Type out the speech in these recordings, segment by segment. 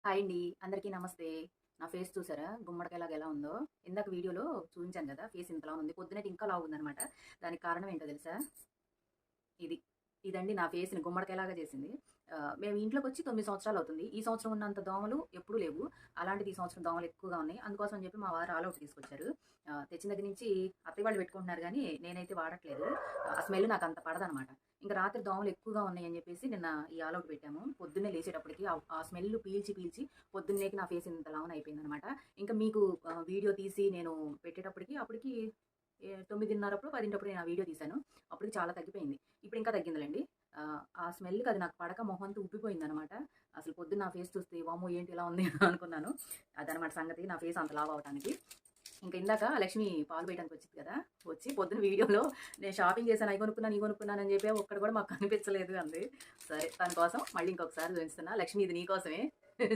Hi అండి. అందరికీ నమస్తే. నా ఫేస్ చూసారా? గుమ్మడికాయలాగా ఎలా ఉందో? ఇందాక వీడియోలో చూపించాను గదా! ఫేస్ ఇంతలా ఉంది. పొద్దునైతే ఇంకా లావుందనమాట. దానికి కారణం ఏంటో తెలుసా? ఇది. ఇదండి నా ఫేస్‌ని గుమ్మడికాయలాగా చేసింది. మేము ఇంట్లోకొచ్చి 9 సంవత్సరాలవుతుంది. ఈ సంవత్సరం ఉన్నంత దోమలు ఎప్పుడూ లేవు. అలాంటిది ఈ సంవత్సరం దోమలు ఎక్కువగా ఉన్నాయి. అందుకోసం అని చెప్పి మా వారు ఆల్ ఔట్ తీసుకొచ్చారు. తెచ్చిన దగ్గర నుంచి అత్తయ్య వాళ్ళు పెట్టుకుంటున్నారు గానీ, నేనైతే వాడట్లేదు. ఆ స్మెల్ నాకంత పడదనమాట. ఇంక రాత్రి దోమలు ఎక్కువగా ఉన్నాయని చెప్పేసి నిన్న ఈ ఆల్ ఔట్ పెట్టాము. పొద్దున్నే లేచేటప్పటికి ఆ స్మెల్ పీల్చి, పీల్చి పొద్దున్నేకి నా ఫేస్ ఇంత లావున అయిపోయిందనమాట. ఇంకా మీకు వీడియో తీసి నేను పెట్టేటప్పటికి అప్పటికి 9:30 10 నేను ఆ వీడియో తీశాను. అప్పటికి చాలా తగ్గిపోయింది. ఇప్పుడు ఇంకా తగ్గిందిలెండి. ఆ స్మెల్‌కి అది నాకు పడక మొహమంతా ఉబ్బిపోయిందనమాట. అసలు పొద్దున్న నా ఫేస్ చూస్తే వామ్మో! ఏంటి ఇలా ఉంది అనుకున్నాను. అదనమాట సంగతి నా ఫేస్ అంత లావు అవ్వటానికి. ఇంక ఇందాక లక్ష్మి పాలు పోయడానికి వచ్చింది కదా! వచ్చి పొద్దున వీడియోలో నేను షాపింగ్ చేశాను. అయి కొనుక్కున్నాను, ఇయి కొనుక్కున్నాను అని చెప్పి ఒక్కటి కూడా మాకు కనిపించలేదు అంది. సరే తన కోసం మళ్ళీ ఇంకొకసారి చూపిస్తున్నా. లక్ష్మి ఇది నీకోసమే.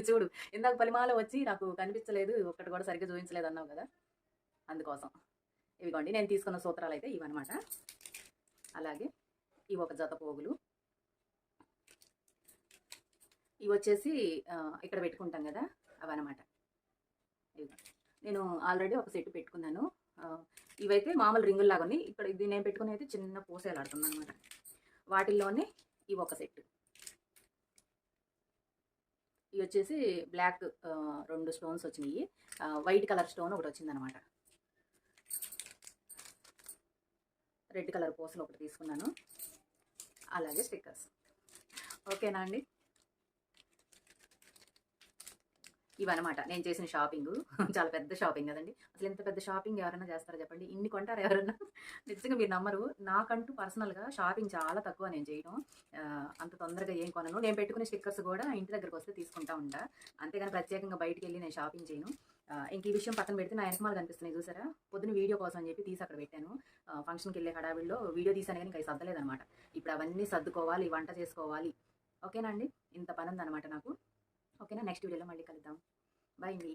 చూడు ఇందాక పలిమాల వచ్చి నాకు కనిపించలేదు. ఒక్కటి కూడా సరిగ్గా చూపించలేదు అన్నావు కదా! అందుకోసం. ఇవిగోండి నేను తీసుకున్న సూత్రాలైతే ఇవన్నమాట. అలాగే ఇవి ఒక జత పోగులు. ఇవొచ్చేసి ఇక్కడ పెట్టుకుంటాం గదా! అవన్నమాట. ఇవిగో. నేను ఆల్రెడీ ఒక సెట్ పెట్టుకున్నాను. ఇవైతే మామూలు రింగుల్లాగా ఉన్నాయి. ఇక్కడ ఇది నేను పెట్టుకునేది చిన్న పూసలాడుతుందనమాట. వాటిల్లోనే ఇవొక సెట్. ఇవొచ్చేసి బ్లాక్ 2 స్టోన్స్ వచ్చినియి. వైట్ కలర్ స్టోన్ ఒకటొచ్చిందనమాట. రెడ్ కలర్ పూసలు ఒకటి తీసుకున్నాను. అలాగే స్టిక్కర్స్. ఓకేనా అండి? ఇవన్నమాట నేను చేసిన షాపింగు. చాలా పెద్ద షాపింగ్ గదండీ! అసలు ఇంత పెద్ద షాపింగ్ ఎవరైనా చేస్తారా చెప్పండి? ఇన్ని కొంటారా ఎవరన్నా? నిజంగా మీరు నమ్మరు. నాకంటూ పర్సనల్‌గా షాపింగ్ చాలా తక్కువ నేను చేయడం. అంత తొందరగా ఏం కొనను. నేను పెట్టుకునే స్టిక్కర్స్ గూడా ఇంటి దగ్గరకొస్తే తీసుకుంటా ఉంటా. అంతేగాని ప్రత్యేకంగా బయటికెళ్ళి నేను షాపింగ్ చేయను. ఇంక ఈ విషయం పక్కన పెడితే నా ఎనకమాల కనిపిస్తున్నాయి చూసారా? పొద్దున వీడియో కోసం అని చెప్పి తీసి అక్కడ పెట్టాను. ఫంక్షన్‌కెళ్ళే హడావిడిలో వీడియో తీశాను గానీ ఇంకా అయి సద్దలేదనమాట. ఇప్పుడు అవన్నీ సర్దుకోవాలి, వంట చేసుకోవాలి. ఓకేనా అండి? ఇంత పనుందనమాట నాకు. ఓకేనా? నెక్స్ట్ వీడియోలో మళ్ళీ కలుద్దాం. బాయ్ అండి.